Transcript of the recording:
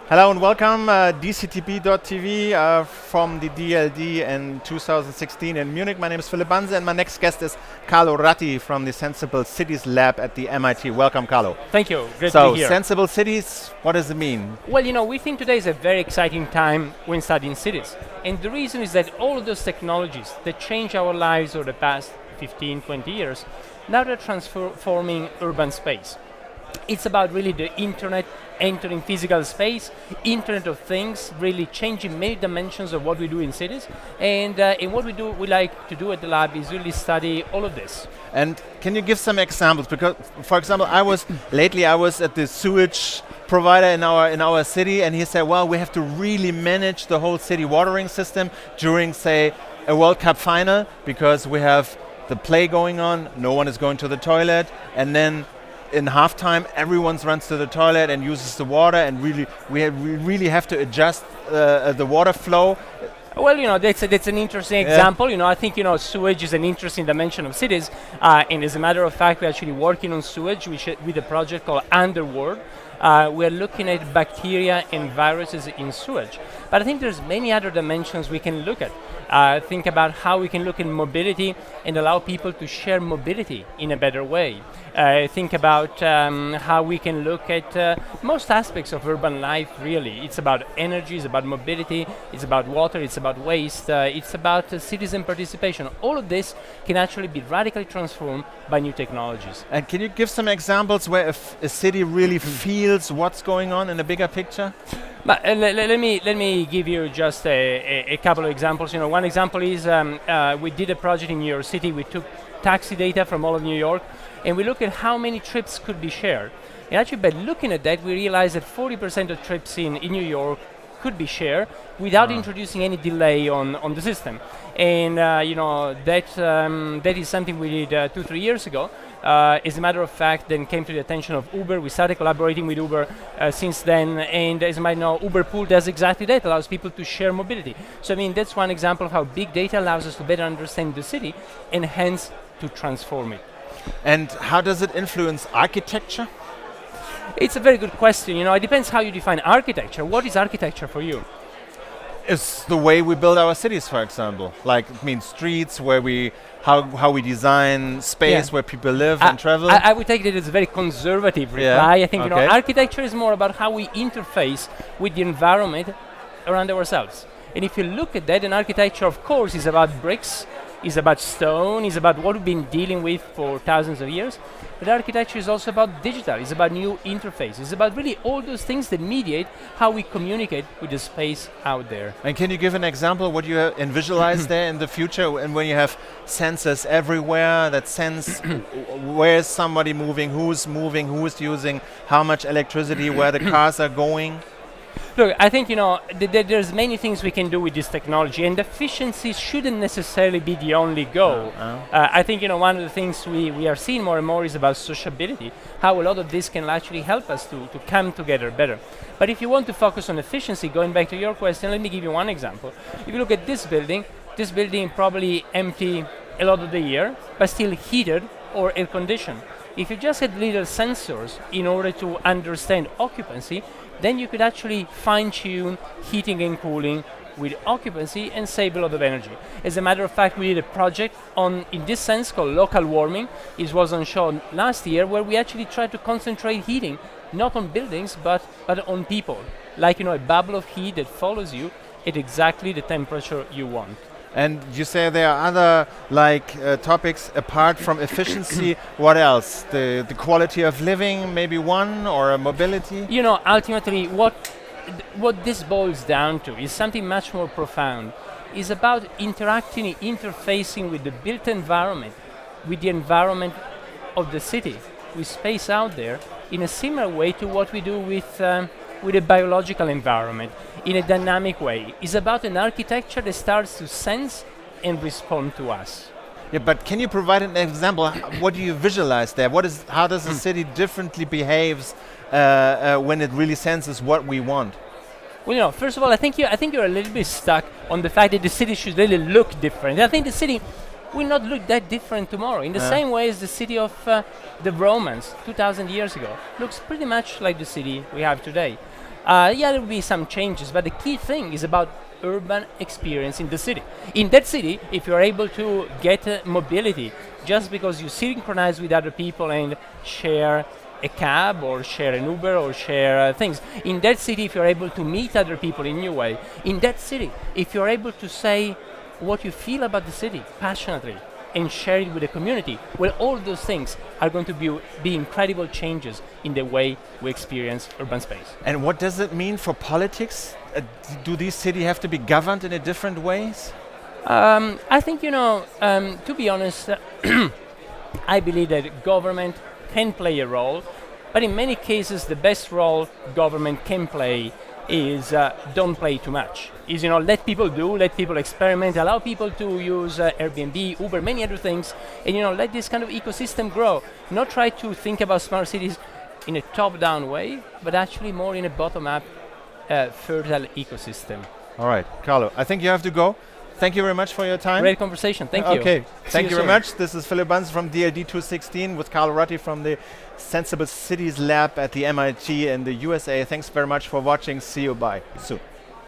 Hello and welcome, DCTB.tv from the DLD in 2016 in Munich. My name is Philipp Banse and my next guest is Carlo Ratti from the Sensible Cities Lab at the MIT. Welcome, Carlo. Thank you. Great to So, be here. Sensible Cities, what does it mean? Well, we think today is a very exciting time when studying cities. And the reason is that all of those technologies that change our lives over the past 15, 20 years, now they're transforming urban space. It's about really the internet entering physical space, Internet of Things, really changing many dimensions of what we do in cities. And what we like to do at the lab is really study all of this. And can you give some examples? Because, for example, I was at the sewage provider in our city, and he said, well, we have to really manage the whole city watering system during, say, a World Cup final, because we have the play going on, no one is going to the toilet, and then in halftime, everyone runs to the toilet and uses the water, and we really have to adjust the water flow. Well, that's an interesting example. I think, sewage is an interesting dimension of cities. And as a matter of fact, we're actually working on sewage with a project called Underworld. We're looking at bacteria and viruses in sewage. But I think there's many other dimensions we can look at. Think about how we can look at mobility and allow people to share mobility in a better way. Think about how we can look at most aspects of urban life, really. It's about energy, it's about mobility, it's about water, it's about waste, it's about citizen participation. All of this can actually be radically transformed by new technologies. And can you give some examples where a city really feels what's going on in the bigger picture? But let me give you just a couple of examples. One example is we did a project in New York City. We took taxi data from all of New York, and we looked at how many trips could be shared. And actually, by looking at that, we realized that 40% of trips in New York could be shared without introducing any delay on the system. And that is something we did 2-3 years ago. As a matter of fact, then came to the attention of Uber. We started collaborating with Uber since then, and as you might know, Uber Pool does exactly that, allows people to share mobility. So that's one example of how big data allows us to better understand the city and hence to transform it. And how does it influence architecture? It's a very good question. It depends how you define architecture. What is architecture for you? It's the way we build our cities, for example. Like, it means streets, how we design space where people live and travel. I would take that as a very conservative reply. I think architecture is more about how we interface with the environment around ourselves. And if you look at that, then architecture, of course, is about bricks, is about stone, is about what we've been dealing with for thousands of years. But architecture is also about digital, it's about new interfaces, it's about really all those things that mediate how we communicate with the space out there. And can you give an example what you visualize there in the future, and when you have sensors everywhere that sense where is somebody moving, who's using how much electricity, where the cars are going? Look, I think there's many things we can do with this technology, and efficiency shouldn't necessarily be the only goal. I think one of the things we are seeing more and more is about sociability, how a lot of this can actually help us to come together better. But if you want to focus on efficiency, going back to your question, let me give you one example. If you look at this building probably empty a lot of the year, but still heated or air conditioned. If you just had little sensors in order to understand occupancy, then you could actually fine-tune heating and cooling with occupancy and save a lot of energy. As a matter of fact, we did a project in this sense called local warming. It was on show last year, where we actually tried to concentrate heating, not on buildings, but on people. Like a bubble of heat that follows you at exactly the temperature you want. And you say there are other topics apart from efficiency. What else? The quality of living, maybe one, or mobility? Ultimately, what this boils down to is something much more profound. It's about interacting, interfacing with the built environment, with the environment of the city, with space out there, in a similar way to what we do with a biological environment, in a dynamic way. It's about an architecture that starts to sense and respond to us. Yeah, but can you provide an example? What do you visualize there? How does the city differently behaves when it really senses what we want? Well, first of all, I think you're a little bit stuck on the fact that the city should really look different. I think the city will not look that different tomorrow. In the same way as the city of the Romans 2,000 years ago looks pretty much like the city we have today. Yeah, there will be some changes, but the key thing is about urban experience in the city. In that city, if you're able to get mobility, just because you synchronize with other people and share a cab or share an Uber or share things. In that city, if you're able to meet other people in a new way, in that city, if you're able to say what you feel about the city passionately and share it with the community, well, all those things are going to be incredible changes in the way we experience urban space. And what does it mean for politics? Do these cities have to be governed in a different ways? I think, to be honest, I believe that government can play a role, but in many cases the best role government can play is don't play too much. Is let people do, let people experiment, allow people to use Airbnb, Uber, many other things, and let this kind of ecosystem grow. Not try to think about smart cities in a top-down way, but actually more in a bottom-up, fertile ecosystem. All right, Carlo, I think you have to go. Thank you very much for your time. Great conversation. Thank you. Okay, thank you very soon. much. This is Philip Bunz from DLD 216 with Carlo Ratti from the Sensible Cities Lab at the MIT in the USA. Thanks very much for watching. See you. Bye. Soon.